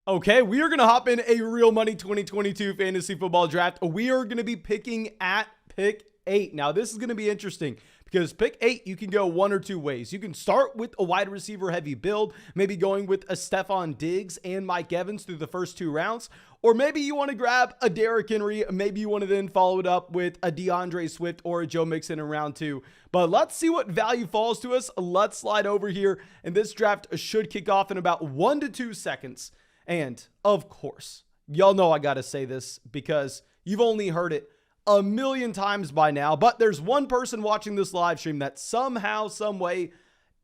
Okay, we are going to hop in a real money 2022 fantasy football draft. We are going to be picking at pick 8. Now, this is going to be interesting because pick 8, you can go one or two ways. You can start with a wide receiver heavy build, maybe going with a Stephon Diggs and Mike Evans through the first 2 rounds. Or maybe you want to grab a Derrick Henry. Maybe you want to then follow it up with a DeAndre Swift or a Joe Mixon in round 2. But let's see what value falls to us. Let's slide over here. And this draft should kick off in about 1 to 2 seconds. And of course, y'all know I got to say this because you've only heard it a million times by now, but there's one person watching this live stream that somehow, some way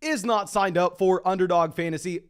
is not signed up for Underdog Fantasy.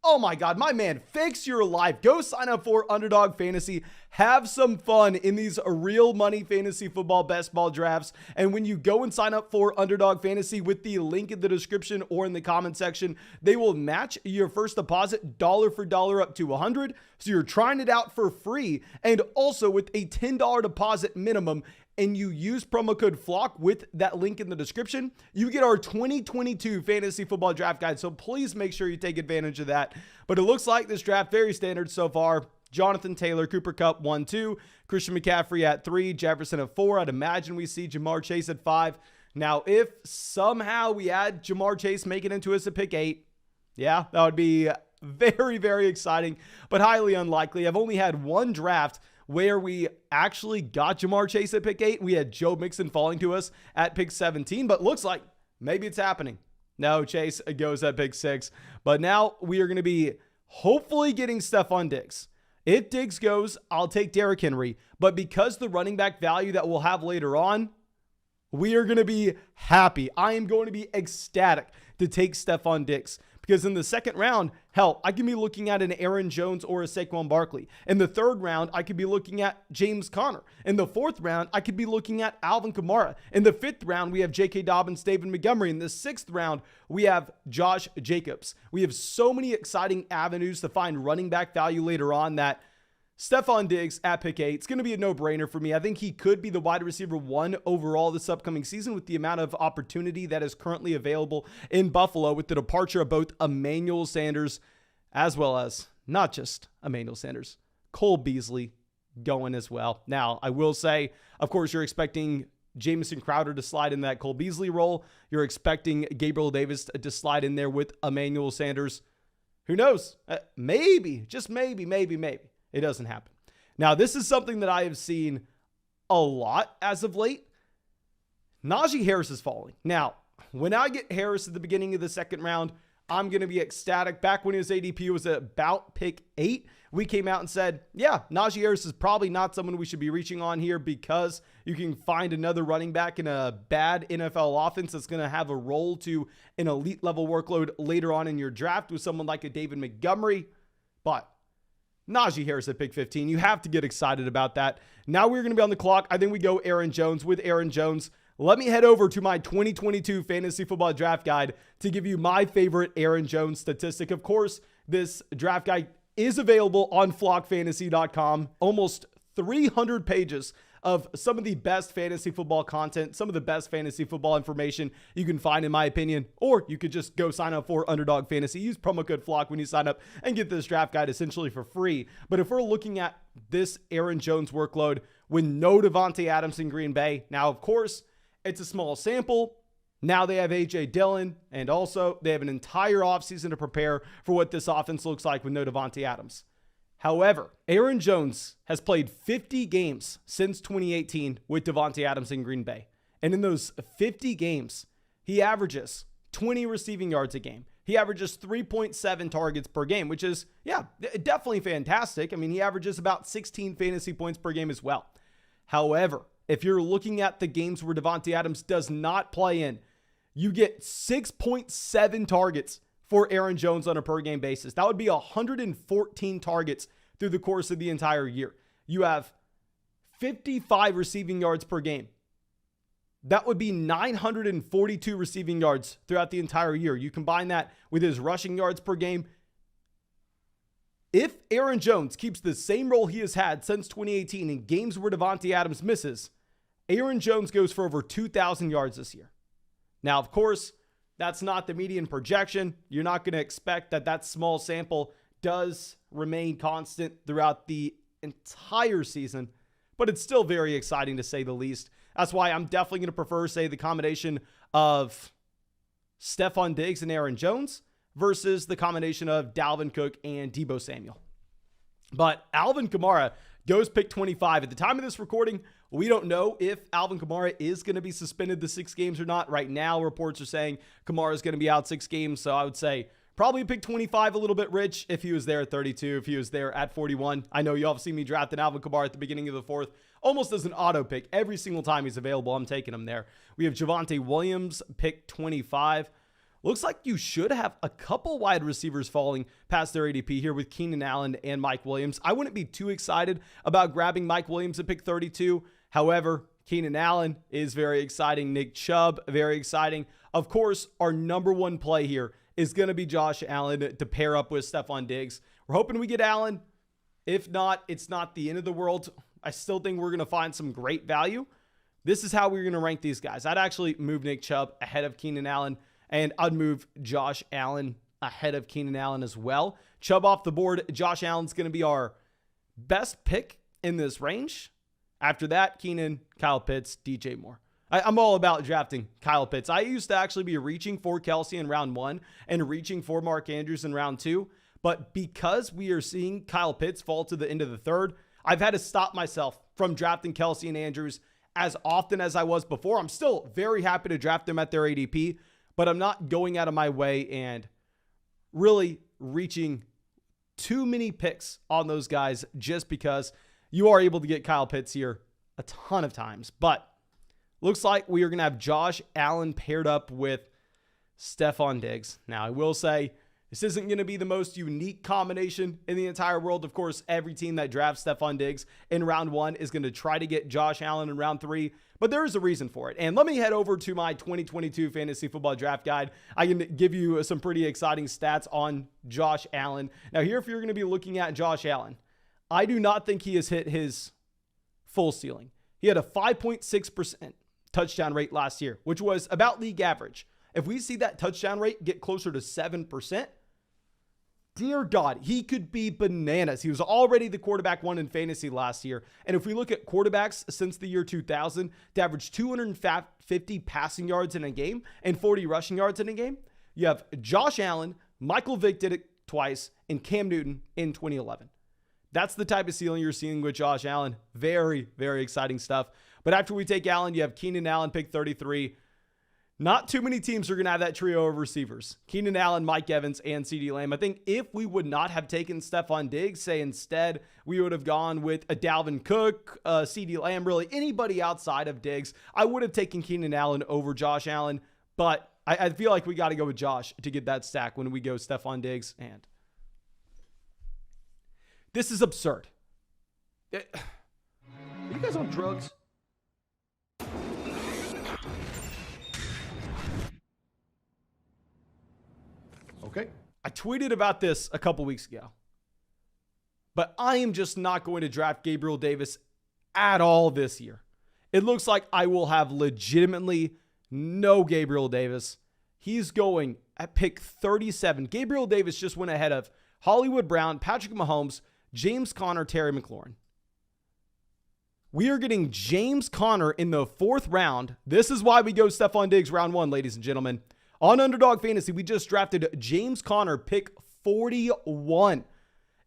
Oh my God, my man, fix your life. Go sign up for Underdog Fantasy. Have some fun in these real money fantasy football best ball drafts. And when you go and sign up for Underdog Fantasy with the link in the description or in the comment section, they will match your first deposit dollar for dollar up to $100. So you're trying it out for free. And also with a $10 deposit minimum, and you use promo code FLOCK with that link in the description, you get our 2022 fantasy football draft guide. So please make sure you take advantage of that. But it looks like this draft very standard so far. Jonathan Taylor, Cooper Kupp 1, 2, Christian McCaffrey at 3, Jefferson at 4. I'd imagine we see Jamar Chase at 5. Now, if somehow we add Jamar Chase, make it into us at pick 8, yeah, that would be very, very exciting, but highly unlikely. I've only had one draft where we actually got Jamar Chase at pick 8. We had Joe Mixon falling to us at pick 17, but looks like maybe it's happening. No, Chase goes at pick 6. But now we are going to be hopefully getting Stephon Diggs. If Diggs goes, I'll take Derrick Henry. But because the running back value that we'll have later on, we are going to be happy. I am going to be ecstatic to take Stephon Diggs. Because in the second round, hell, I can be looking at an Aaron Jones or a Saquon Barkley. In the third round, I could be looking at James Conner. In the fourth round, I could be looking at Alvin Kamara. In the fifth round, we have J.K. Dobbins, David Montgomery. In the sixth round, we have Josh Jacobs. We have so many exciting avenues to find running back value later on that Stephon Diggs at pick 8, it's going to be a no-brainer for me. I think he could be the wide receiver 1 overall this upcoming season with the amount of opportunity that is currently available in Buffalo with the departure of both Emmanuel Sanders as well as not just Emmanuel Sanders, Cole Beasley going as well. Now, I will say, of course, you're expecting Jamison Crowder to slide in that Cole Beasley role. You're expecting Gabriel Davis to slide in there with Emmanuel Sanders. Who knows? Maybe, just maybe. It doesn't happen. Now, this is something that I have seen a lot as of late. Najee Harris is falling. Now, when I get Harris at the beginning of the second round, I'm going to be ecstatic. Back when his ADP was about pick 8, we came out and said, yeah, Najee Harris is probably not someone we should be reaching on here because you can find another running back in a bad NFL offense that's going to have a role to an elite level workload later on in your draft with someone like a David Montgomery. But Najee Harris at pick 15. You have to get excited about that. Now we're going to be on the clock. I think we go Aaron Jones. With Aaron Jones, let me head over to my 2022 fantasy football draft guide to give you my favorite Aaron Jones statistic. Of course, this draft guide is available on flockfantasy.com. Almost 300 pages of some of the best fantasy football content, some of the best fantasy football information you can find, in my opinion, or you could just go sign up for Underdog Fantasy. Use promo code FLOCK when you sign up and get this draft guide essentially for free. But if we're looking at this Aaron Jones workload with no Davante Adams in Green Bay, now, of course, it's a small sample. Now they have A.J. Dillon, and also they have an entire offseason to prepare for what this offense looks like with no Davante Adams. However, Aaron Jones has played 50 games since 2018 with Davante Adams in Green Bay. And in those 50 games, he averages 20 receiving yards a game. He averages 3.7 targets per game, which is, yeah, definitely fantastic. I mean, he averages about 16 fantasy points per game as well. However, if you're looking at the games where Davante Adams does not play in, you get 6.7 targets for Aaron Jones on a per game basis. That would be 114 targets through the course of the entire year. You have 55 receiving yards per game. That would be 942 receiving yards throughout the entire year. You combine that with his rushing yards per game. If Aaron Jones keeps the same role he has had since 2018 in games where Davante Adams misses, Aaron Jones goes for over 2,000 yards this year. Now, of course, that's not the median projection. You're not going to expect that small sample does remain constant throughout the entire season, but it's still very exciting to say the least. That's why I'm definitely going to prefer, say, the combination of Stephon Diggs and Aaron Jones versus the combination of Dalvin Cook and Deebo Samuel. But Alvin Kamara goes pick 25. At the time of this recording, we don't know if Alvin Kamara is going to be suspended the 6 games or not. Right now, reports are saying Kamara is going to be out 6 games. So I would say probably pick 25 a little bit rich if he was there at 32, if he was there at 41. I know y'all have seen me drafting Alvin Kamara at the beginning of the 4th, almost as an auto pick. Every single time he's available, I'm taking him there. We have Javonte Williams, pick 25. Looks like you should have a couple wide receivers falling past their ADP here with Keenan Allen and Mike Williams. I wouldn't be too excited about grabbing Mike Williams at pick 32. However, Keenan Allen is very exciting. Nick Chubb, very exciting. Of course, our number one play here is going to be Josh Allen to pair up with Stephon Diggs. We're hoping we get Allen. If not, it's not the end of the world. I still think we're going to find some great value. This is how we're going to rank these guys. I'd actually move Nick Chubb ahead of Keenan Allen, and I'd move Josh Allen ahead of Keenan Allen as well. Chubb off the board. Josh Allen's going to be our best pick in this range. After that, Keenan, Kyle Pitts, DJ Moore. I'm all about drafting Kyle Pitts. I used to actually be reaching for Kelsey in round 1 and reaching for Mark Andrews in round 2. But because we are seeing Kyle Pitts fall to the end of the 3rd, I've had to stop myself from drafting Kelsey and Andrews as often as I was before. I'm still very happy to draft them at their ADP, but I'm not going out of my way and really reaching too many picks on those guys just because you are able to get Kyle Pitts here a ton of times. But looks like we are going to have Josh Allen paired up with Stephon Diggs. Now, I will say this isn't going to be the most unique combination in the entire world. Of course, every team that drafts Stephon Diggs in round 1 is going to try to get Josh Allen in round 3. But there is a reason for it. And let me head over to my 2022 fantasy football draft guide. I can give you some pretty exciting stats on Josh Allen. Now here, if you're going to be looking at Josh Allen, I do not think he has hit his full ceiling. He had a 5.6% touchdown rate last year, which was about league average. If we see that touchdown rate get closer to 7%, dear God, he could be bananas. He was already the quarterback 1 in fantasy last year. And if we look at quarterbacks since the year 2000 to average 250 passing yards in a game and 40 rushing yards in a game, you have Josh Allen, Michael Vick did it twice, and Cam Newton in 2011. That's the type of ceiling you're seeing with Josh Allen. Very, very exciting stuff. But after we take Allen, you have Keenan Allen, pick 33. Not too many teams are going to have that trio of receivers. Keenan Allen, Mike Evans, and CeeDee Lamb. I think if we would not have taken Stephon Diggs, say instead we would have gone with a Dalvin Cook, CeeDee Lamb, really anybody outside of Diggs, I would have taken Keenan Allen over Josh Allen. But I feel like we got to go with Josh to get that stack when we go Stephon Diggs. And this is absurd. Are you guys on drugs? Okay. I tweeted about this a couple weeks ago, but I am just not going to draft Gabriel Davis at all this year. It looks like I will have legitimately no Gabriel Davis. He's going at pick 37. Gabriel Davis just went ahead of Hollywood Brown, Patrick Mahomes, James Conner, Terry McLaurin. We are getting James Conner in the 4th round. This is why we go Stephon Diggs round 1, ladies and gentlemen. On Underdog Fantasy, we just drafted James Conner, pick 41.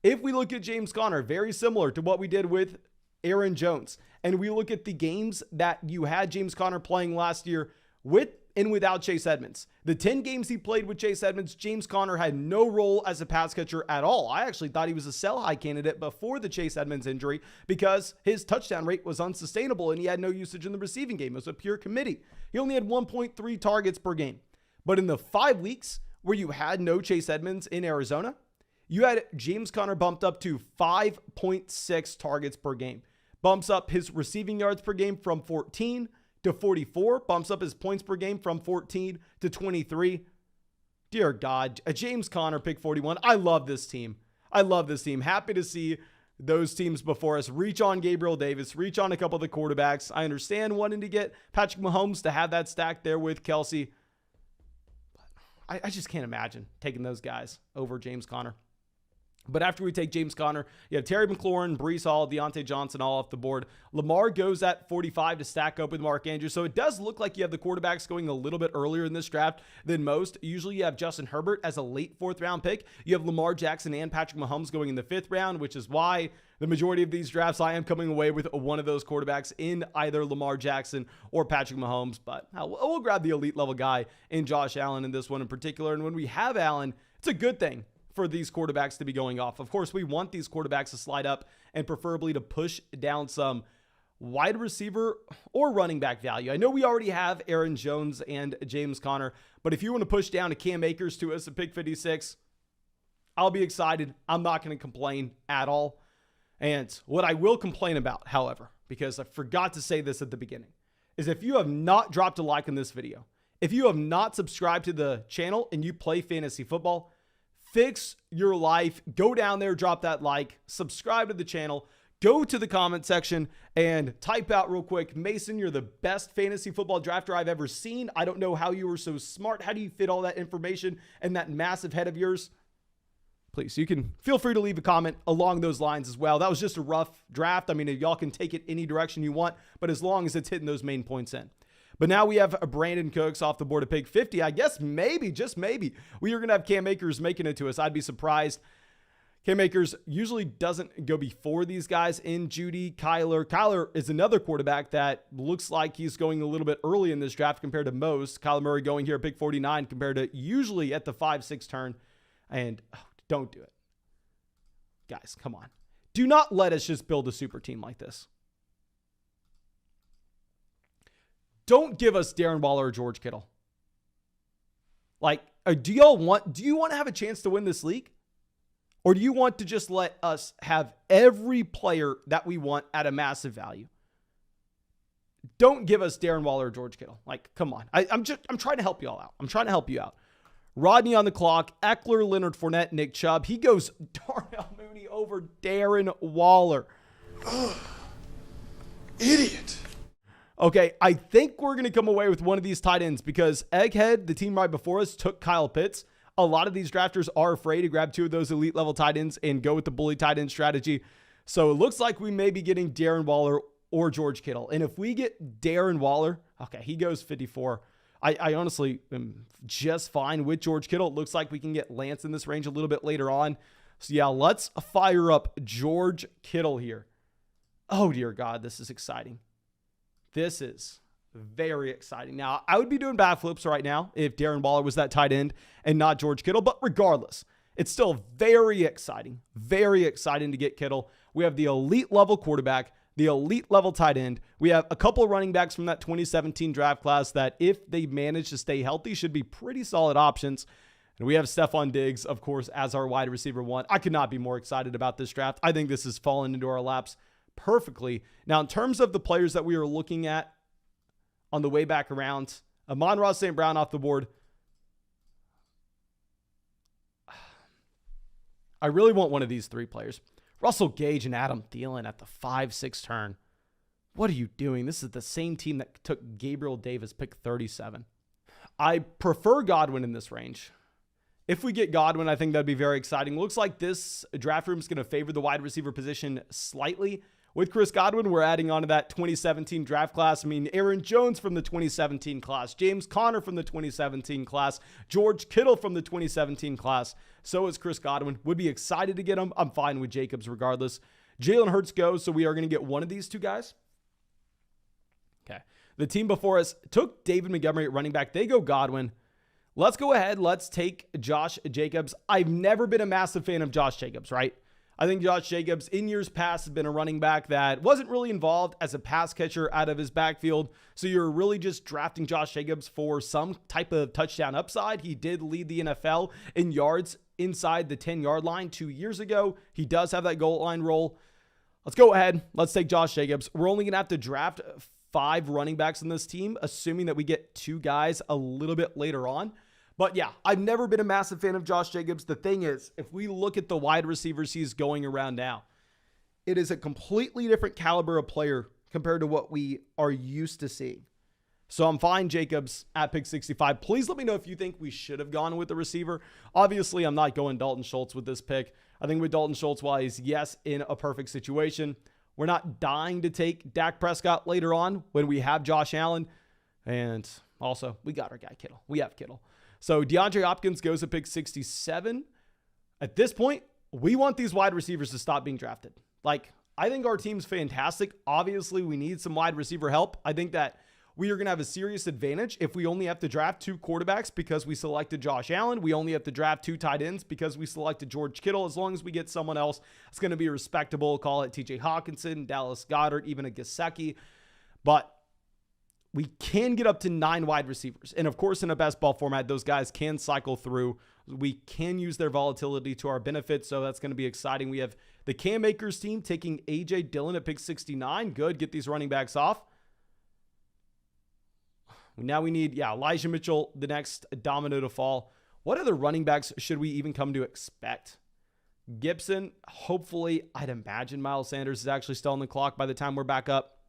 If we look at James Conner, very similar to what we did with Aaron Jones, and we look at the games that you had James Conner playing last year with and without Chase Edmonds. The 10 games he played with Chase Edmonds, James Conner had no role as a pass catcher at all. I actually thought he was a sell high candidate before the Chase Edmonds injury because his touchdown rate was unsustainable and he had no usage in the receiving game. It was a pure committee. He only had 1.3 targets per game. But in the 5 weeks where you had no Chase Edmonds in Arizona, you had James Conner bumped up to 5.6 targets per game. Bumps up his receiving yards per game from 14 to 44. Bumps up his points per game from 14 to 23. Dear God, a James Conner pick 41. I love this team. I love this team. Happy to see those teams before us reach on Gabriel Davis, reach on a couple of the quarterbacks. I understand wanting to get Patrick Mahomes to have that stack there with Kelsey. I just can't imagine taking those guys over James Conner. But after we take James Conner, you have Terry McLaurin, Breece Hall, Deontay Johnson all off the board. Lamar goes at 45 to stack up with Mark Andrews. So it does look like you have the quarterbacks going a little bit earlier in this draft than most. Usually you have Justin Herbert as a late 4th round pick. You have Lamar Jackson and Patrick Mahomes going in the 5th round, which is why the majority of these drafts I am coming away with one of those quarterbacks in either Lamar Jackson or Patrick Mahomes. But we'll grab the elite level guy in Josh Allen in this one in particular. And when we have Allen, it's a good thing for these quarterbacks to be going off. Of course, we want these quarterbacks to slide up and preferably to push down some wide receiver or running back value. I know we already have Aaron Jones and James Conner, but if you want to push down to Cam Akers to us at pick 56, I'll be excited. I'm not going to complain at all. And what I will complain about, however, because I forgot to say this at the beginning, is if you have not dropped a like on this video, if you have not subscribed to the channel and you play fantasy football, fix your life. Go down there, drop that like, subscribe to the channel, go to the comment section and type out real quick, Mason, you're the best fantasy football drafter I've ever seen. I don't know how you were so smart. How do you fit all that information in that massive head of yours? Please, you can feel free to leave a comment along those lines as well. That was just a rough draft. I mean, y'all can take it any direction you want, but as long as it's hitting those main points in. But now we have Brandon Cooks off the board at pick 50. I guess maybe, just maybe, we are going to have Cam Akers making it to us. I'd be surprised. Cam Akers usually doesn't go before these guys in Judy, Kyler. Kyler is another quarterback that looks like he's going a little bit early in this draft compared to most. Kyler Murray going here at pick 49 compared to usually at the 5-6 turn. And don't do it. Guys, come on. Do not let us just build a super team like this. Don't give us Darren Waller or George Kittle. Like, do you want to have a chance to win this league? Or do you want to just let us have every player that we want at a massive value? Don't give us Darren Waller or George Kittle. Like, come on. I'm trying to help you all out. I'm trying to help you out. Rodney on the clock, Eckler, Leonard Fournette, Nick Chubb. He goes Darnell Mooney over Darren Waller. Ugh. Idiot. Okay, I think we're going to come away with one of these tight ends because Egghead, the team right before us, took Kyle Pitts. A lot of these drafters are afraid to grab 2 of those elite level tight ends and go with the bully tight end strategy. So it looks like we may be getting Darren Waller or George Kittle. And if we get Darren Waller, okay, he goes 54. I honestly am just fine with George Kittle. It looks like we can get Lance in this range a little bit later on. So yeah, let's fire up George Kittle here. Oh dear God, this is exciting. This is very exciting. Now, I would be doing backflips right now if Darren Waller was that tight end and not George Kittle. But regardless, it's still very exciting to get Kittle. We have the elite level quarterback, the elite level tight end. We have a couple of running backs from that 2017 draft class that if they manage to stay healthy should be pretty solid options. And we have Stephon Diggs, of course, as our wide receiver 1. I could not be more excited about this draft. I think this has fallen into our laps perfectly. Now, in terms of the players that we are looking at on the way back around, Amon-Ra St. Brown off the board. I really want one of these 3 players. Russell Gage and Adam Thielen at the 5-6 turn. What are you doing? This is the same team that took Gabriel Davis, pick 37. I prefer Godwin in this range. If we get Godwin, I think that'd be very exciting. Looks like this draft room is going to favor the wide receiver position slightly. With Chris Godwin, we're adding on to that 2017 draft class. I mean, Aaron Jones from the 2017 class, James Conner from the 2017 class, George Kittle from the 2017 class. So is Chris Godwin. Would be excited to get him. I'm fine with Jacobs regardless. Jalen Hurts goes, so we are going to get one of these 2 guys. Okay. The team before us took David Montgomery at running back. They go Godwin. Let's go ahead. Let's take Josh Jacobs. I've never been a massive fan of Josh Jacobs, right? I think Josh Jacobs in years past has been a running back that wasn't really involved as a pass catcher out of his backfield. So you're really just drafting Josh Jacobs for some type of touchdown upside. He did lead the NFL in yards inside the 10-yard line 2 years ago. He does have that goal line role. Let's go ahead. Let's take Josh Jacobs. We're only going to have to draft 5 running backs in this team, assuming that we get 2 guys a little bit later on. But yeah, I've never been a massive fan of Josh Jacobs. The thing is, if we look at the wide receivers he's going around now, it is a completely different caliber of player compared to what we are used to seeing. So I'm fine Jacobs at pick 65. Please let me know if you think we should have gone with the receiver. Obviously, I'm not going Dalton Schultz with this pick. I think with Dalton Schultz, while he's, yes, in a perfect situation, we're not dying to take Dak Prescott later on when we have Josh Allen. And also, we got our guy Kittle. We have Kittle. So DeAndre Hopkins goes to pick 67. At this point, we want these wide receivers to stop being drafted. Like, I think our team's fantastic. Obviously, we need some wide receiver help. I think that we are going to have a serious advantage if we only have to draft 2 quarterbacks because we selected Josh Allen. We only have to draft 2 tight ends because we selected George Kittle. As long as we get someone else, it's going to be respectable. Call it TJ Hawkinson, Dallas Goedert, even a Gesicki. But we can get up to 9 wide receivers. And of course, in a best ball format, those guys can cycle through. We can use their volatility to our benefit. So that's going to be exciting. We have the Cam Akers team taking A.J. Dillon at pick 69. Good. Get these running backs off. Now we need, Elijah Mitchell, the next domino to fall. What other running backs should we even come to expect? Gibson, hopefully, I'd imagine Miles Sanders is actually still on the clock by the time we're back up.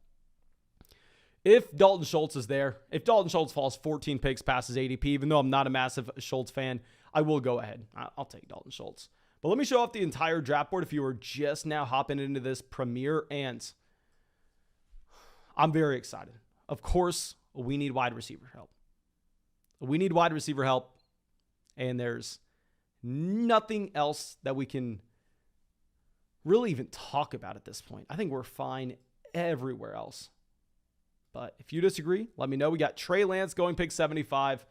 If Dalton Schultz is there, if Dalton Schultz falls 14 picks past his ADP, even though I'm not a massive Schultz fan, I will go ahead. I'll take Dalton Schultz. But let me show off the entire draft board if you were just now hopping into this premiere, and I'm very excited. Of course, we need wide receiver help. We need wide receiver help, and there's nothing else that we can really even talk about at this point. I think we're fine everywhere else. But if you disagree, let me know. We got Trey Lance going pick 75.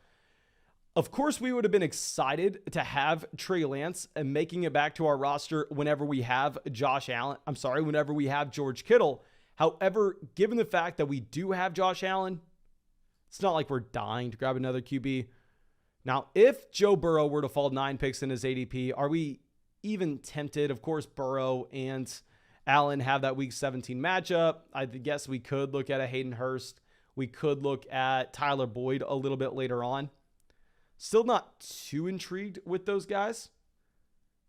Of course, we would have been excited to have Trey Lance and making it back to our roster whenever we have whenever we have George Kittle. However, given the fact that we do have Josh Allen, it's not like we're dying to grab another QB. Now, if Joe Burrow were to fall 9 picks in his ADP, are we even tempted? Of course, Burrow and Allen have that week 17 matchup. I guess we could look at a Hayden Hurst. We could look at Tyler Boyd a little bit later on. Still not too intrigued with those guys.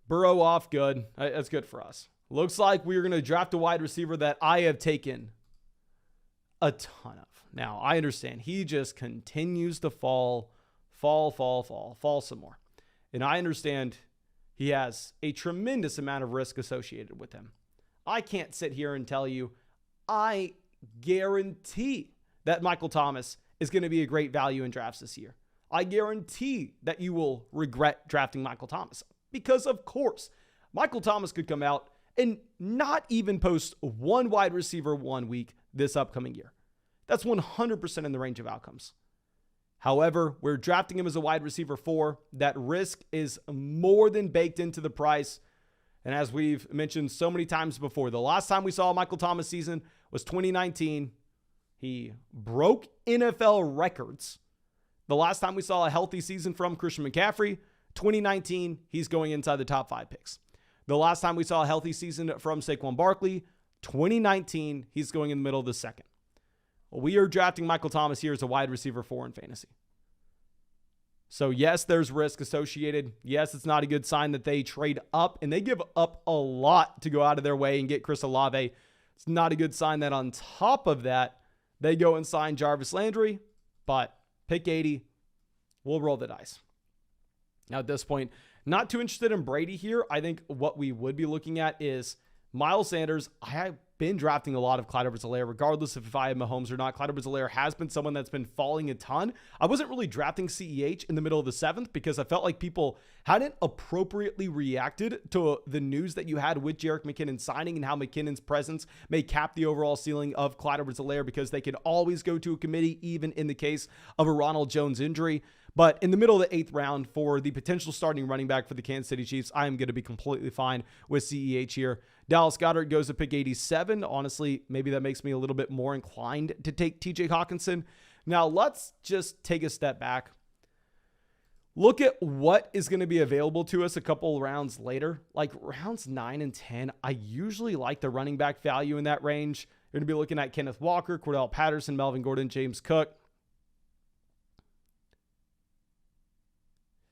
Burrow off, good. That's good for us. Looks like we're going to draft a wide receiver that I have taken a ton of. Now, I understand he just continues to fall some more. And I understand he has a tremendous amount of risk associated with him. I can't sit here and tell you, I guarantee that Michael Thomas is going to be a great value in drafts this year. I guarantee that you will regret drafting Michael Thomas because, of course, Michael Thomas could come out and not even post 1 wide receiver 1 week this upcoming year. That's 100% in the range of outcomes. However, we're drafting him as a wide receiver 4. That risk is more than baked into the price. And as we've mentioned so many times before, the last time we saw a Michael Thomas season was 2019. He broke NFL records. The last time we saw a healthy season from Christian McCaffrey, 2019, he's going inside the top 5 picks. The last time we saw a healthy season from Saquon Barkley, 2019, he's going in the middle of the second. Well, we are drafting Michael Thomas here as a wide receiver 4 in fantasy. So yes, there's risk associated. Yes, it's not a good sign that they trade up, and they give up a lot to go out of their way and get Chris Olave. It's not a good sign that on top of that, they go and sign Jarvis Landry, but pick 80, we'll roll the dice. Now at this point, not too interested in Brady here. I think what we would be looking at is Miles Sanders. I have been drafting a lot of Clyde Edwards-Helaire, regardless of if I have Mahomes or not. Clyde Edwards-Helaire has been someone that's been falling a ton. I wasn't really drafting CEH in the middle of the 7th because I felt like people hadn't appropriately reacted to the news that you had with Jerick McKinnon signing and how McKinnon's presence may cap the overall ceiling of Clyde Edwards-Helaire because they could always go to a committee, even in the case of a Ronald Jones injury. But in the middle of the 8th round for the potential starting running back for the Kansas City Chiefs, I am going to be completely fine with CEH here. Dallas Goedert goes to pick 87. Honestly, maybe that makes me a little bit more inclined to take TJ Hawkinson. Now, let's just take a step back. Look at what is going to be available to us a couple rounds later. Like rounds 9 and 10, I usually like the running back value in that range. You're going to be looking at Kenneth Walker, Cordell Patterson, Melvin Gordon, James Cook.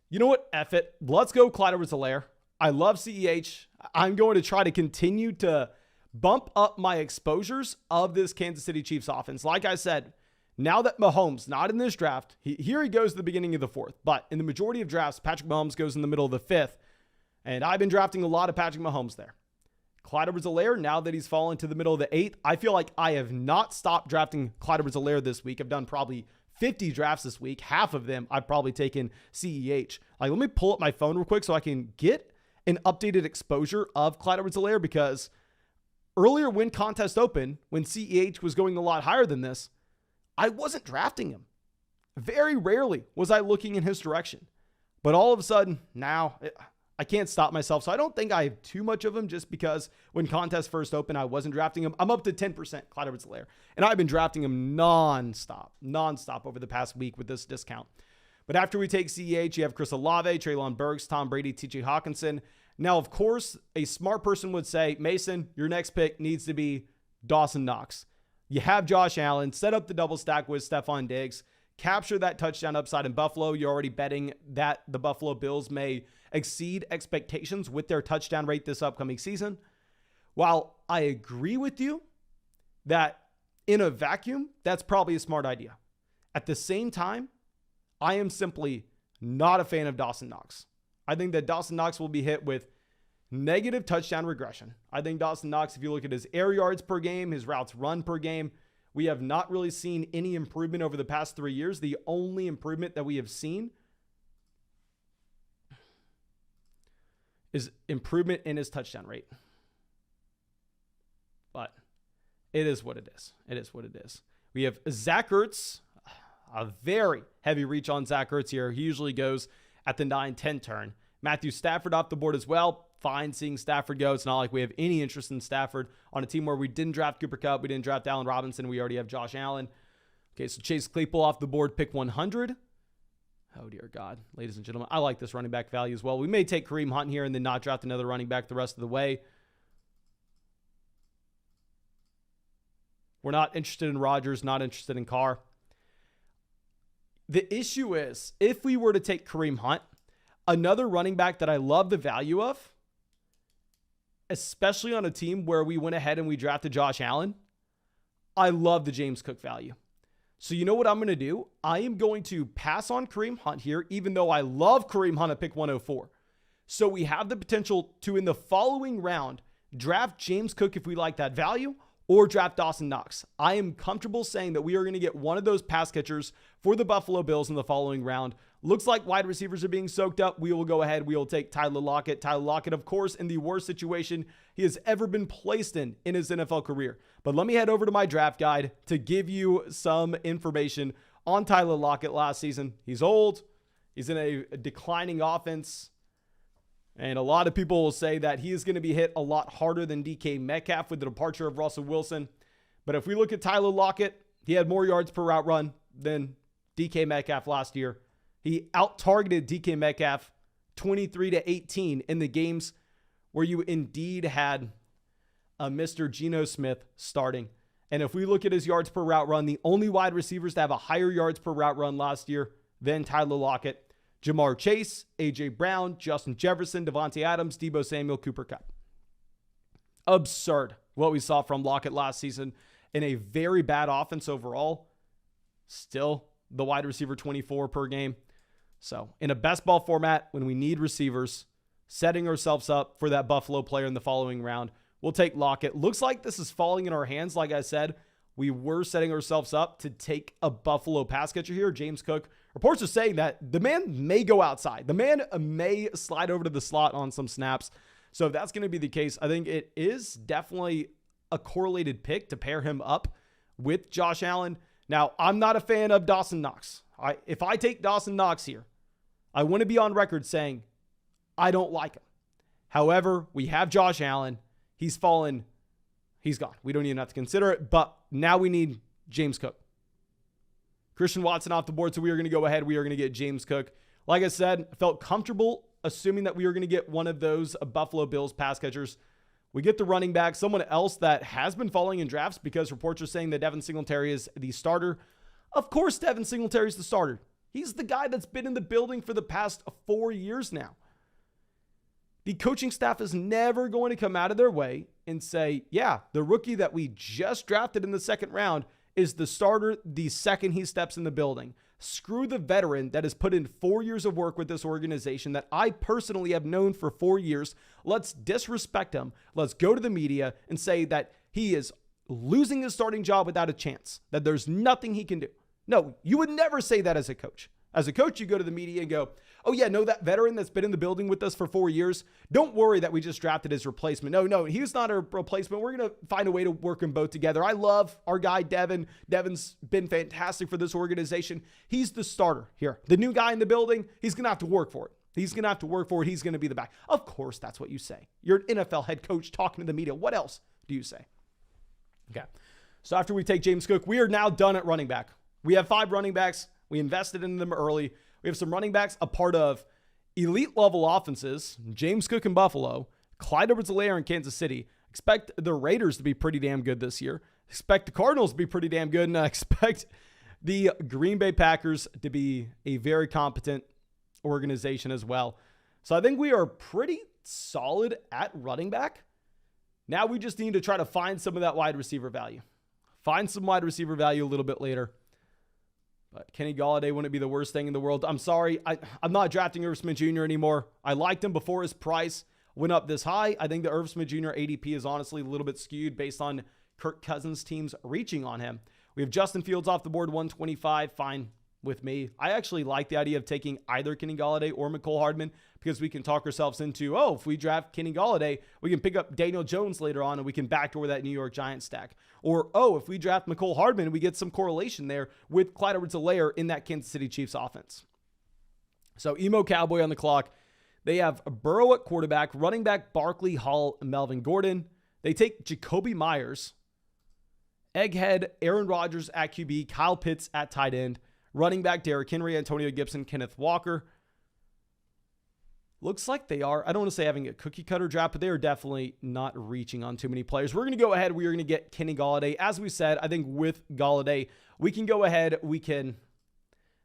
You know what? F it. Let's go Clyde Edwards-Helaire. I love CEH. I'm going to try to continue to bump up my exposures of this Kansas City Chiefs offense. Like I said, now that Mahomes, not in this draft, here he goes at the beginning of the 4th, but in the majority of drafts, Patrick Mahomes goes in the middle of the 5th. And I've been drafting a lot of Patrick Mahomes there. Clyde Edwards-Helaire, now that he's fallen to the middle of the 8th, I feel like I have not stopped drafting Clyde Edwards-Helaire this week. I've done probably 50 drafts this week. Half of them I've probably taken CEH. Like, let me pull up my phone real quick so I can get an updated exposure of Clyde Edwards-Helaire, because earlier when contest open, when CEH was going a lot higher than this, I wasn't drafting him. Very rarely was I looking in his direction. But all of a sudden, now I can't stop myself. So I don't think I have too much of him, just because when contest first opened, I wasn't drafting him. I'm up to 10% Clyde Edwards-Helaire. And I've been drafting him nonstop over the past week with this discount. But after we take CEH, you have Chris Olave, Treylon Burks, Tom Brady, TJ Hawkinson. Now, of course, a smart person would say, Mason, your next pick needs to be Dawson Knox. You have Josh Allen, set up the double stack with Stephon Diggs, capture that touchdown upside in Buffalo. You're already betting that the Buffalo Bills may exceed expectations with their touchdown rate this upcoming season. While I agree with you that in a vacuum, that's probably a smart idea. At the same time, I am simply not a fan of Dawson Knox. I think that Dawson Knox will be hit with negative touchdown regression. I think Dawson Knox, if you look at his air yards per game, his routes run per game, we have not really seen any improvement over the past 3 years. The only improvement that we have seen is improvement in his touchdown rate. But it is what it is. It is what it is. We have Zach Ertz, a very heavy reach on Zach Ertz here. He usually goes at the 9-10 turn. Matthew Stafford off the board as well. Fine seeing Stafford go. It's not like we have any interest in Stafford on a team where we didn't draft Cooper Kupp, we didn't draft Allen Robinson, we already have Josh Allen. Okay, so Chase Claypool off the board, pick 100. Oh, dear God. Ladies and gentlemen, I like this running back value as well. We may take Kareem Hunt here and then not draft another running back the rest of the way. We're not interested in Rodgers, not interested in Carr. The issue is, if we were to take Kareem Hunt, another running back that I love the value of, especially on a team where we went ahead and we drafted Josh Allen, I love the James Cook value. So you know what I'm going to do? I am going to pass on Kareem Hunt here, even though I love Kareem Hunt at pick 104. So we have the potential to, in the following round, draft James Cook if we like that value, or draft Dawson Knox. I am comfortable saying that we are going to get one of those pass catchers for the Buffalo Bills in the following round. Looks like wide receivers are being soaked up. We will go ahead. We will take Tyler Lockett. Tyler Lockett, of course, in the worst situation he has ever been placed in his NFL career. But let me head over to my draft guide to give you some information on Tyler Lockett last season. He's old. He's in a declining offense. And a lot of people will say that he is going to be hit a lot harder than DK Metcalf with the departure of Russell Wilson. But if we look at Tyler Lockett, he had more yards per route run than DK Metcalf last year. He out-targeted DK Metcalf 23-18 in the games where you indeed had a Mr. Geno Smith starting. And if we look at his yards per route run, the only wide receivers to have a higher yards per route run last year than Tyler Lockett: Jamar Chase, A.J. Brown, Justin Jefferson, Devontae Adams, Deebo Samuel, Cooper Kupp. Absurd what we saw from Lockett last season in a very bad offense overall. Still the wide receiver 24 per game. So in a best ball format, when we need receivers, setting ourselves up for that Buffalo player in the following round, we'll take Lockett. Looks like this is falling in our hands. Like I said, we were setting ourselves up to take a Buffalo pass catcher here, James Cook. Reports are saying that the man may go outside. The man may slide over to the slot on some snaps. So if that's going to be the case, I think it is definitely a correlated pick to pair him up with Josh Allen. Now, I'm not a fan of Dawson Knox. If I take Dawson Knox here, I want to be on record saying I don't like him. However, we have Josh Allen. He's fallen. He's gone. We don't even have to consider it. But now we need James Cook. Christian Watson off the board, so we are going to go ahead. We are going to get James Cook. Like I said, I felt comfortable assuming that we were going to get one of those Buffalo Bills pass catchers. We get the running back, someone else that has been falling in drafts because reports are saying that Devin Singletary is the starter. Of course, Devin Singletary is the starter. He's the guy that's been in the building for the past 4 years now. The coaching staff is never going to come out of their way and say, yeah, the rookie that we just drafted in the second round is the starter the second he steps in the building. Screw the veteran that has put in 4 years of work with this organization that I personally have known for 4 years. Let's disrespect him. Let's go to the media and say that he is losing his starting job without a chance, that there's nothing he can do. No, you would never say that as a coach. As a coach, you go to the media and go, oh yeah, no, that veteran that's been in the building with us for 4 years, don't worry that we just drafted his replacement. No, he's not a replacement. We're going to find a way to work them both together. I love our guy, Devin. Devin's been fantastic for this organization. He's the starter here. The new guy in the building, he's going to have to work for it. He's going to have to work for it. He's going to be the back. Of course, that's what you say. You're an NFL head coach talking to the media. What else do you say? Okay. So after we take James Cook, we are now done at running back. We have 5 running backs. We invested in them early. We have some running backs, a part of elite level offenses, James Cook in Buffalo, Clyde Edwards-Helaire in Kansas City. Expect the Raiders to be pretty damn good this year. Expect the Cardinals to be pretty damn good. And I expect the Green Bay Packers to be a very competent organization as well. So I think we are pretty solid at running back. Now we just need to try to find some of that wide receiver value. Find some wide receiver value a little bit later. But Kenny Gallaudet wouldn't be the worst thing in the world. I'm sorry. I'm not drafting Irv Smith Jr. anymore. I liked him before his price went up this high. I think the Irv Smith Jr. ADP is honestly a little bit skewed based on Kirk Cousins' teams reaching on him. We have Justin Fields off the board, 125. Fine with me. I actually like the idea of taking either Kenny Gallaudet or Mecole Hardman because we can talk ourselves into, if we draft Kenny Gallaudet, we can pick up Daniel Jones later on and we can backdoor that New York Giants stack. Or, if we draft Mecole Hardman, we get some correlation there with Clyde Edwards-Helaire in that Kansas City Chiefs offense. So, Emo Cowboy on the clock. They have Burrow at quarterback, running back Barkley, Hall, and Melvin Gordon. They take Jacoby Myers, Egghead, Aaron Rodgers at QB, Kyle Pitts at tight end, running back Derrick Henry, Antonio Gibson, Kenneth Walker. Looks like they are, I don't want to say having a cookie cutter draft, but they are definitely not reaching on too many players. We're going to go ahead. We are going to get Kenny Gallaudet. As we said, I think with Gallaudet, we can go ahead. We can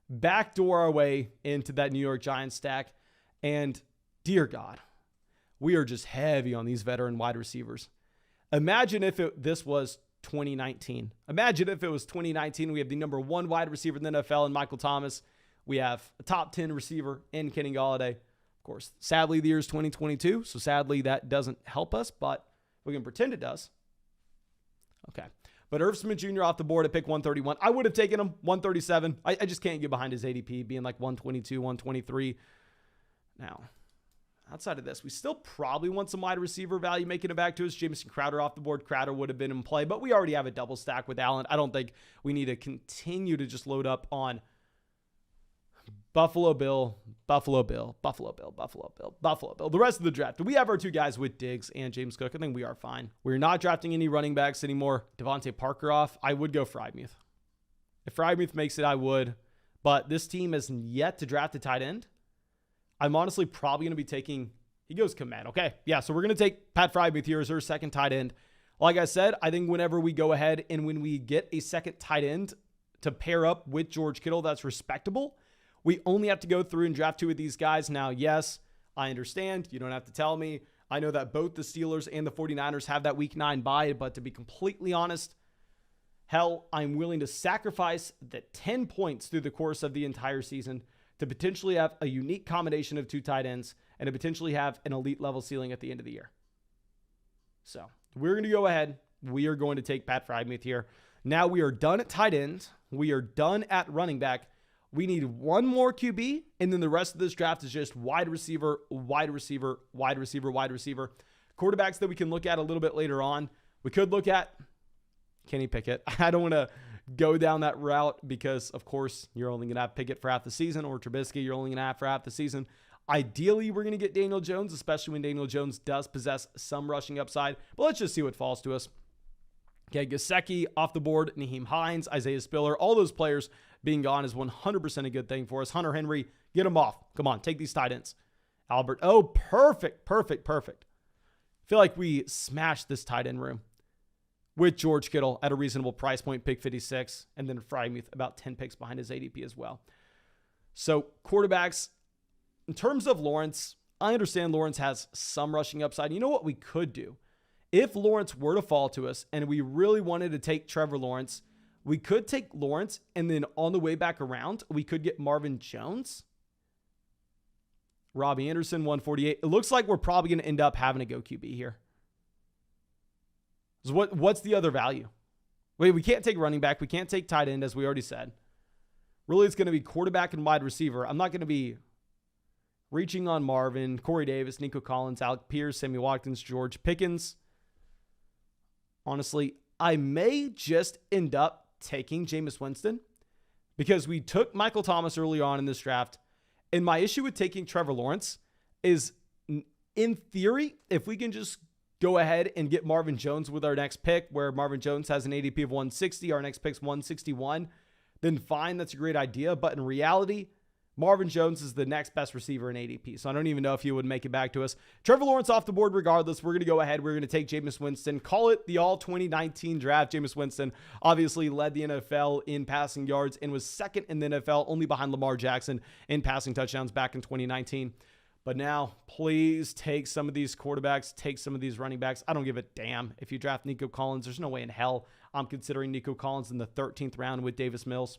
backdoor our way into that New York Giants stack. And dear God, we are just heavy on these veteran wide receivers. Imagine if this was 2019. Imagine if it was 2019. We have the number 1 wide receiver in the NFL in Michael Thomas. We have a top 10 receiver in Kenny Gallaudet. Of course, sadly, the year is 2022, so sadly that doesn't help us, but we can pretend it does. Okay. But Irv Smith Jr. off the board at pick 131. I would have taken him 137. I just can't get behind his ADP being like 122, 123. Now, outside of this, we still probably want some wide receiver value making it back to us. Jamison Crowder off the board. Crowder would have been in play, but we already have a double stack with Allen. I don't think we need to continue to just load up on Buffalo Bill. The rest of the draft. We have our 2 guys with Diggs and James Cook. I think we are fine. We're not drafting any running backs anymore. Devontae Parker off. I would go Freiermuth. If Freiermuth makes it, I would. But this team has yet to draft a tight end. I'm honestly probably going to be taking, he goes command. Okay. Yeah. So we're going to take Pat Freiermuth here as our second tight end. Like I said, I think whenever we go ahead and when we get a second tight end to pair up with George Kittle, that's respectable. We only have to go through and draft 2 of these guys. Now, yes, I understand. You don't have to tell me. I know that both the Steelers and the 49ers have that week 9 bye, but to be completely honest, hell, I'm willing to sacrifice the 10 points through the course of the entire season to potentially have a unique combination of 2 tight ends and to potentially have an elite level ceiling at the end of the year. So we're going to go ahead. We are going to take Pat Freiermuth here. Now we are done at tight end. We are done at running back. We need 1 more QB, and then the rest of this draft is just wide receiver. Quarterbacks that we can look at a little bit later on. We could look at Kenny Pickett. I don't want to go down that route because, of course, you're only going to have Pickett for half the season, or Trubisky you're only going to have for half the season. Ideally, we're going to get Daniel Jones, especially when Daniel Jones does possess some rushing upside. But let's just see what falls to us. Okay, Gesicki off the board, Nyheim Hines, Isaiah Spiller, all those players being gone is 100% a good thing for us. Hunter Henry, get him off. Come on, take these tight ends. Albert, perfect. I feel like we smashed this tight end room with George Kittle at a reasonable price point, pick 56, and then Freiermuth about 10 picks behind his ADP as well. So quarterbacks, in terms of Lawrence, I understand Lawrence has some rushing upside. You know what we could do? If Lawrence were to fall to us and we really wanted to take Trevor Lawrence, We could take Lawrence, and then on the way back around, we could get Marvin Jones. Robbie Anderson, 148. It looks like we're probably going to end up having to go QB here. So what's the other value? Wait, we can't take running back. We can't take tight end, as we already said. Really, it's going to be quarterback and wide receiver. I'm not going to be reaching on Marvin, Corey Davis, Nico Collins, Alec Pierce, Sammy Watkins, George Pickens. Honestly, I may just end up taking Jameis Winston because we took Michael Thomas early on in this draft. And my issue with taking Trevor Lawrence is, in theory, if we can just go ahead and get Marvin Jones with our next pick, where Marvin Jones has an ADP of 160, our next pick's 161, then fine, that's a great idea. But in reality, Marvin Jones is the next best receiver in ADP. So I don't even know if he would make it back to us. Trevor Lawrence off the board regardless. We're going to go ahead. We're going to take Jameis Winston. Call it the all 2019 draft. Jameis Winston obviously led the NFL in passing yards and was second in the NFL, only behind Lamar Jackson in passing touchdowns back in 2019. But now, please take some of these quarterbacks, take some of these running backs. I don't give a damn if you draft Nico Collins. There's no way in hell I'm considering Nico Collins in the 13th round with Davis Mills.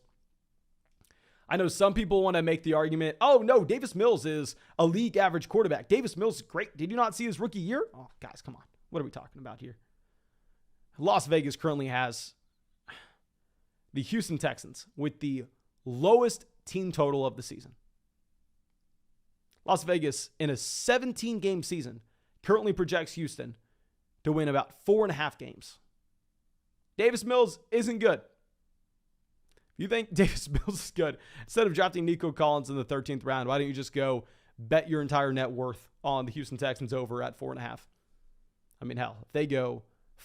I know some people want to make the argument, oh, no, Davis Mills is a league average quarterback. Davis Mills is great. Did you not see his rookie year? Oh, guys, come on. What are we talking about here? Las Vegas currently has the Houston Texans with the lowest team total of the season. Las Vegas, in a 17-game season, currently projects Houston to win about 4.5 games. Davis Mills isn't good. You think Davis Mills is good? Instead of drafting Nico Collins in the 13th round, why don't you just go bet your entire net worth on the Houston Texans over at 4.5? I mean, hell, if they go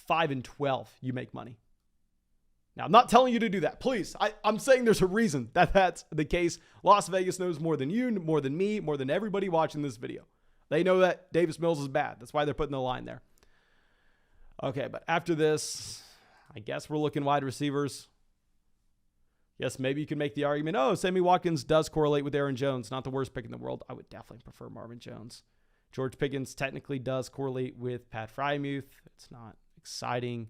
5-12, you make money. Now, I'm not telling you to do that. Please, I'm saying there's a reason that that's the case. Las Vegas knows more than you, more than me, more than everybody watching this video. They know that Davis Mills is bad. That's why they're putting the line there. Okay, but after this, I guess we're looking wide receivers. Yes, maybe you can make the argument, oh, Sammy Watkins does correlate with Aaron Jones. Not the worst pick in the world. I would definitely prefer Marvin Jones. George Pickens technically does correlate with Pat Frymuth. It's not exciting,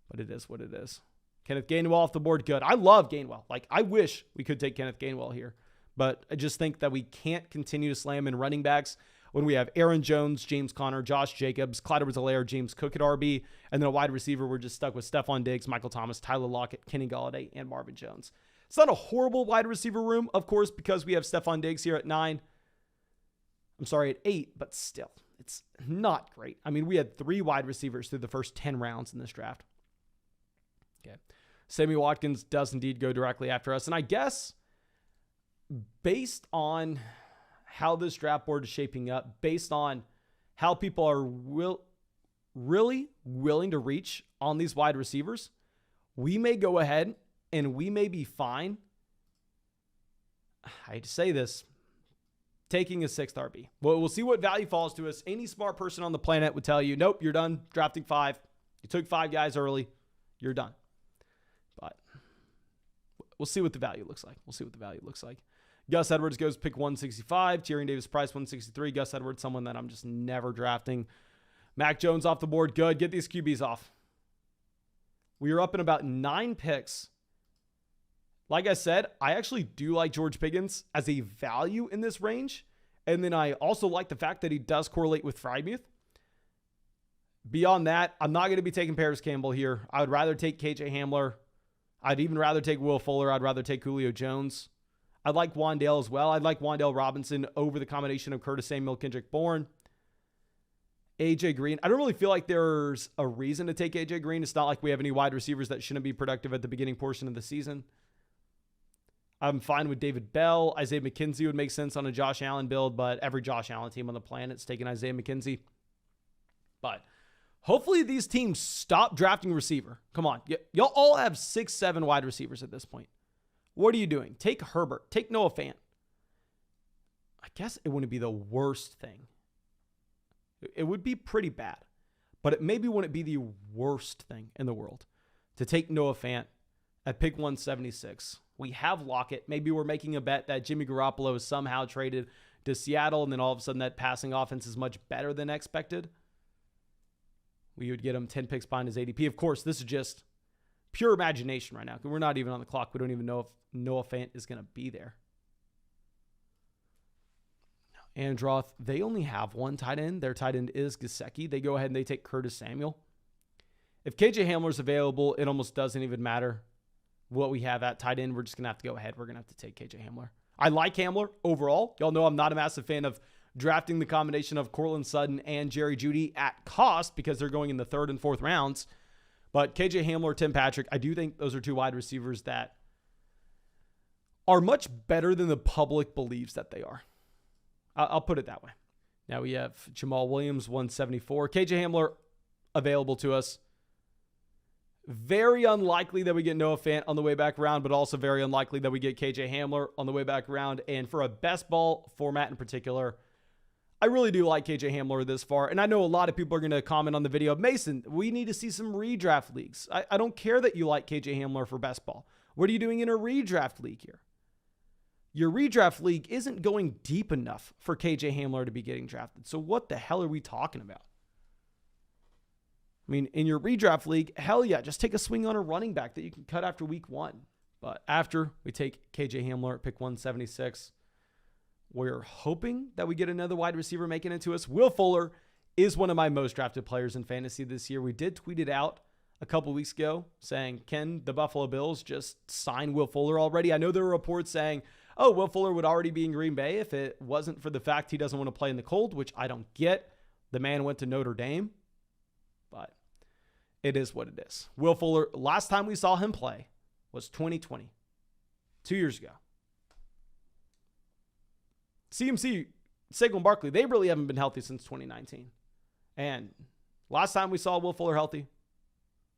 but it is what it is. Kenneth Gainwell off the board, good. I love Gainwell. Like, I wish we could take Kenneth Gainwell here, but I just think that we can't continue to slam in running backs when we have Aaron Jones, James Conner, Josh Jacobs, Clyde Edwards-Helaire, James Cook at RB, and then a wide receiver, we're just stuck with Stephon Diggs, Michael Thomas, Tyler Lockett, Kenny Gallaudet, and Marvin Jones. It's not a horrible wide receiver room, of course, because we have Stephon Diggs here at 9. I'm sorry, at 8, but still, it's not great. I mean, we had 3 wide receivers through the first 10 rounds in this draft. Okay. Sammy Watkins does indeed go directly after us. And I guess based on how this draft board is shaping up, based on how people are really willing to reach on these wide receivers, we may go ahead and we may be fine. I hate to say this, taking a 6th RB. Well, we'll see what value falls to us. Any smart person on the planet would tell you, nope, you're done drafting 5. You took 5 guys early. You're done. But we'll see what the value looks like. Gus Edwards goes pick 165. Tyrion Davis-Price, 163. Gus Edwards, someone that I'm just never drafting. Mac Jones off the board. Good. Get these QBs off. We are up in about 9 picks. Like I said, I actually do like George Pickens as a value in this range. And then I also like the fact that he does correlate with Frymuth. Beyond that, I'm not going to be taking Paris Campbell here. I would rather take KJ Hamler. I'd even rather take Will Fuller. I'd rather take Julio Jones. I'd like Wan'Dale as well. I'd like Wan'Dale Robinson over the combination of Curtis Samuel, Kendrick Bourne. AJ Green. I don't really feel like there's a reason to take AJ Green. It's not like we have any wide receivers that shouldn't be productive at the beginning portion of the season. I'm fine with David Bell. Isaiah McKenzie would make sense on a Josh Allen build, but every Josh Allen team on the planet's taking Isaiah McKenzie. But hopefully these teams stop drafting receiver. Come on. Y'all all have 6-7 wide receivers at this point. What are you doing? Take Herbert. Take Noah Fant. I guess it wouldn't be the worst thing. It would be pretty bad, but it maybe wouldn't be the worst thing in the world to take Noah Fant at pick 176. We have Lockett. Maybe we're making a bet that Jimmy Garoppolo is somehow traded to Seattle, and then all of a sudden that passing offense is much better than expected. We would get him 10 picks behind his ADP. Of course, this is just pure imagination right now, because we're not even on the clock. We don't even know if Noah Fant is going to be there. Androth, they only have one tight end. Their tight end is Gesicki. They go ahead and they take Curtis Samuel. If KJ Hamler's available, it almost doesn't even matter what we have at tight end. We're just going to have to go ahead. We're going to have to take KJ Hamler. I like Hamler overall. Y'all know I'm not a massive fan of drafting the combination of Cortland Sutton and Jerry Jeudy at cost because they're going in the 3rd and 4th rounds. But KJ Hamler, Tim Patrick, I do think those are two wide receivers that are much better than the public believes that they are. I'll put it that way. Now we have Jamal Williams, 174. KJ Hamler available to us. Very unlikely that we get Noah Fant on the way back around, but also very unlikely that we get KJ Hamler on the way back around. And for a best ball format in particular, I really do like KJ Hamler this far. And I know a lot of people are going to comment on the video. Mason, we need to see some redraft leagues. I don't care that you like KJ Hamler for best ball. What are you doing in a redraft league here? Your redraft league isn't going deep enough for KJ Hamler to be getting drafted. So what the hell are we talking about? I mean, in your redraft league, hell yeah, just take a swing on a running back that you can cut after week 1. But after we take KJ Hamler at pick 176, we're hoping that we get another wide receiver making it to us. Will Fuller is one of my most drafted players in fantasy this year. We did tweet it out a couple weeks ago saying, can the Buffalo Bills just sign Will Fuller already? I know there were reports saying, oh, Will Fuller would already be in Green Bay if it wasn't for the fact he doesn't want to play in the cold, which I don't get. The man went to Notre Dame, but it is what it is. Will Fuller, last time we saw him play was 2020, 2 years ago. CMC, Saquon Barkley, they really haven't been healthy since 2019. And last time we saw Will Fuller healthy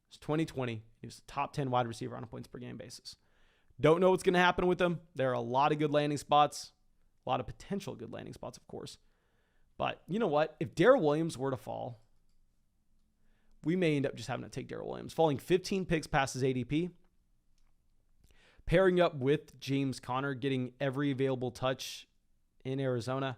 was 2020. He was the top 10 wide receiver on a points per game basis. Don't know what's going to happen with him. There are a lot of good landing spots, a lot of potential good landing spots, of course. But you know what? If Darrell Williams were to fall, we may end up just having to take Darrell Williams, falling 15 picks past his ADP, pairing up with James Conner, getting every available touch in Arizona.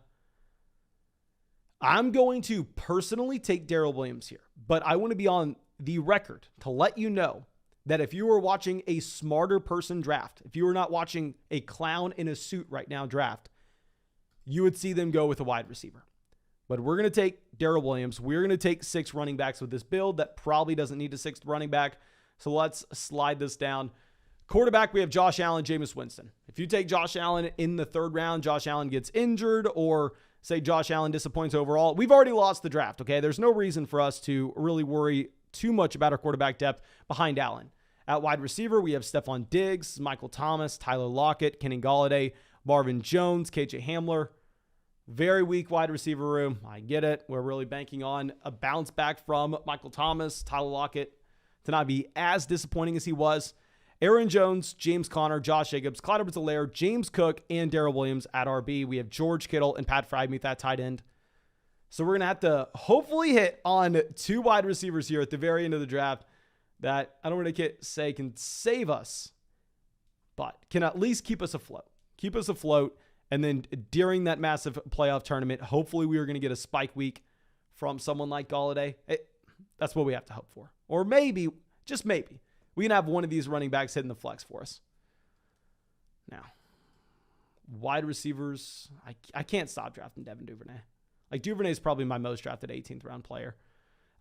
I'm going to personally take Darrell Williams here, but I want to be on the record to let you know that if you were watching a smarter person draft, if you were not watching a clown in a suit right now draft, you would see them go with a wide receiver. But we're going to take Darrell Williams. We're going to take 6 running backs with this build that probably doesn't need a 6th running back. So let's slide this down. Quarterback, we have Josh Allen, Jameis Winston. If you take Josh Allen in the 3rd round, Josh Allen gets injured, or say Josh Allen disappoints overall, we've already lost the draft, okay? There's no reason for us to really worry too much about our quarterback depth behind Allen. At wide receiver, we have Stephon Diggs, Michael Thomas, Tyler Lockett, Keenan Allen, Marvin Jones, KJ Hamler. Very weak wide receiver room. I get it. We're really banking on a bounce back from Michael Thomas, Tyler Lockett to not be as disappointing as he was. Aaron Jones, James Conner, Josh Jacobs, Clyde Edwards-Helaire, James Cook, and Darrell Williams at RB. We have George Kittle and Pat Freiermuth at tight end. So we're going to have to hopefully hit on 2 wide receivers here at the very end of the draft that I don't really say can save us, but can at least keep us afloat. Keep us afloat. And then during that massive playoff tournament, hopefully we are going to get a spike week from someone like Gallaudet. That's what we have to hope for. Or maybe, just maybe, we can have one of these running backs hitting the flex for us. Now, wide receivers, I can't stop drafting Devin Duvernay. Like, Duvernay is probably my most drafted 18th round player.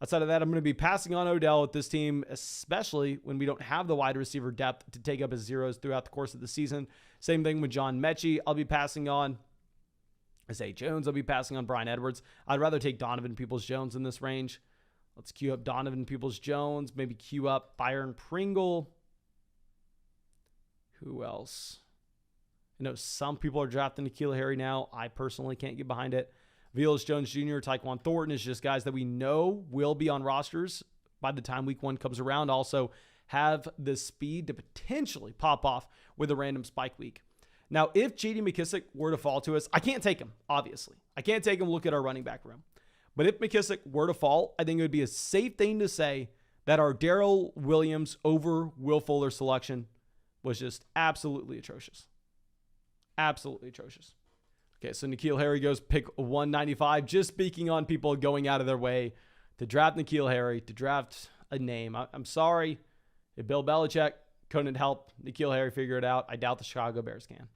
Outside of that, I'm going to be passing on Odell with this team, especially when we don't have the wide receiver depth to take up his zeros throughout the course of the season. Same thing with John Mechie. I'll be passing on Zay Jones. I'll be passing on Bryan Edwards. I'd rather take Donovan Peoples-Jones in this range. Let's queue up Donovan Peoples-Jones. Maybe queue up Byron Pringle. Who else? I know some people are drafting N'Keal Harry now. I personally can't get behind it. Velus Jones Jr., Tyquan Thornton is just guys that we know will be on rosters by the time week 1 comes around. Also have the speed to potentially pop off with a random spike week. Now, if J.D. McKissic were to fall to us, I can't take him, obviously. I can't take him, look at our running back room. But if McKissic were to fall, I think it would be a safe thing to say that our Darrell Williams over Will Fuller selection was just absolutely atrocious. Absolutely atrocious. Okay, so N'Keal Harry goes pick 195. Just speaking on people going out of their way to draft N'Keal Harry, to draft a name. I'm sorry If Bill Belichick couldn't help N'Keal Harry figure it out, I doubt the Chicago Bears can.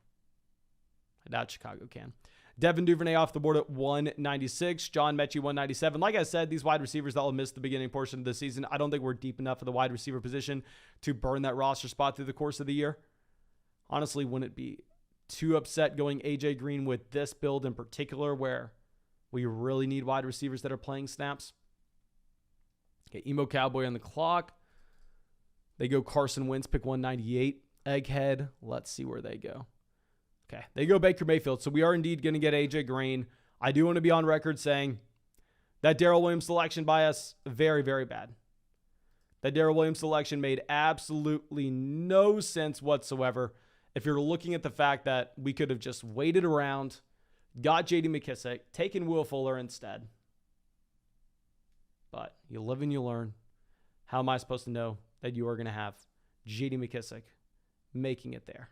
I doubt Chicago can. Devin Duvernay off the board at 196. John Mechie, 197. Like I said, these wide receivers that will miss the beginning portion of the season, I don't think we're deep enough at the wide receiver position to burn that roster spot through the course of the year. Honestly, wouldn't be too upset going A.J. Green with this build in particular where we really need wide receivers that are playing snaps. Okay, Emo Cowboy on the clock. They go Carson Wentz, pick 198. Egghead, let's see where they go. Okay, they go Baker Mayfield. So we are indeed going to get A.J. Green. I do want to be on record saying that Darrell Williams selection by us, very, very bad. That Darrell Williams selection made absolutely no sense whatsoever. If you're looking at the fact that we could have just waited around, got J.D. McKissic, taken Will Fuller instead. But you live and you learn. How am I supposed to know that you are going to have J.D. McKissic making it there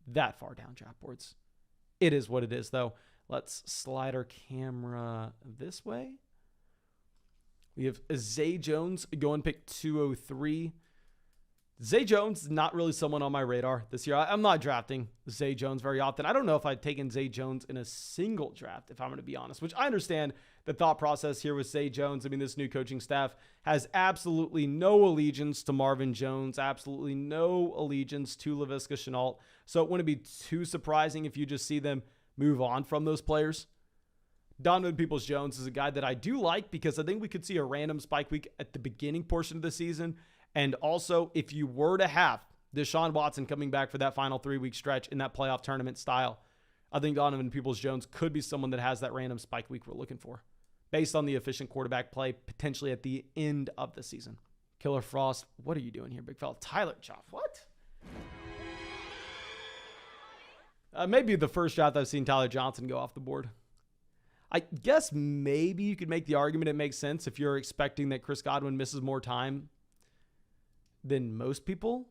that far down draft boards? It is what it is, though. Let's slide our camera this way. We have Zay Jones going pick 203. Zay Jones is not really someone on my radar this year. I'm not drafting Zay Jones very often. I don't know if I'd taken Zay Jones in a single draft, if I'm going to be honest, which I understand the thought process here with Zay Jones. I mean, this new coaching staff has absolutely no allegiance to Marvin Jones, absolutely no allegiance to Laviska Shenault. So it wouldn't be too surprising if you just see them move on from those players. Donovan Peoples-Jones is a guy that I do like because I think we could see a random spike week at the beginning portion of the season. And also, if you were to have Deshaun Watson coming back for that final 3-week stretch in that playoff tournament style, I think Donovan Peoples-Jones could be someone that has that random spike week we're looking for, based on the efficient quarterback play potentially at the end of the season. Killer Frost, what are you doing here, big fella? Tyler Choff, what? Maybe the first draft I've seen Tyler Johnson go off the board. I guess maybe you could make the argument it makes sense if you're expecting that Chris Godwin misses more time than most people.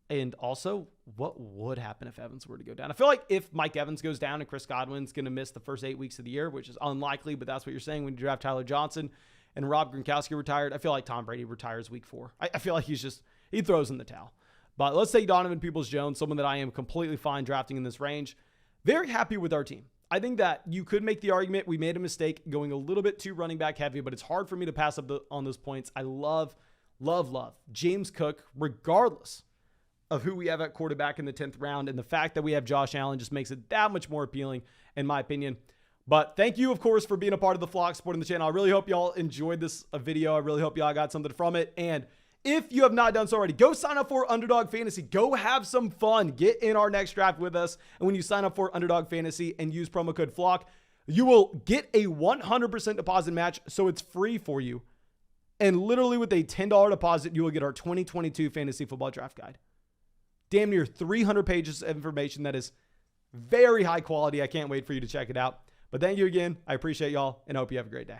And also, what would happen if Evans were to go down? I feel like if Mike Evans goes down and Chris Godwin's going to miss the first 8 weeks of the year, which is unlikely, but that's what you're saying when you draft Tyler Johnson and Rob Gronkowski retired, I feel like Tom Brady retires week 4. I feel like he throws in the towel. But let's say Donovan Peoples-Jones, someone that I am completely fine drafting in this range. Very happy with our team. I think that you could make the argument we made a mistake going a little bit too running back heavy, but it's hard for me to pass up on those points. I love James Cook, regardless of who we have at quarterback in the 10th round. And the fact that we have Josh Allen just makes it that much more appealing, in my opinion. But thank you, of course, for being a part of the flock, supporting the channel. I really hope y'all enjoyed this video. I really hope y'all got something from it. And if you have not done so already, go sign up for Underdog Fantasy. Go have some fun. Get in our next draft with us. And when you sign up for Underdog Fantasy and use promo code FLOCK, you will get a 100% deposit match, so it's free for you. And literally with a $10 deposit, you will get our 2022 Fantasy Football Draft Guide. Damn near 300 pages of information that is very high quality. I can't wait for you to check it out. But thank you again. I appreciate y'all and hope you have a great day.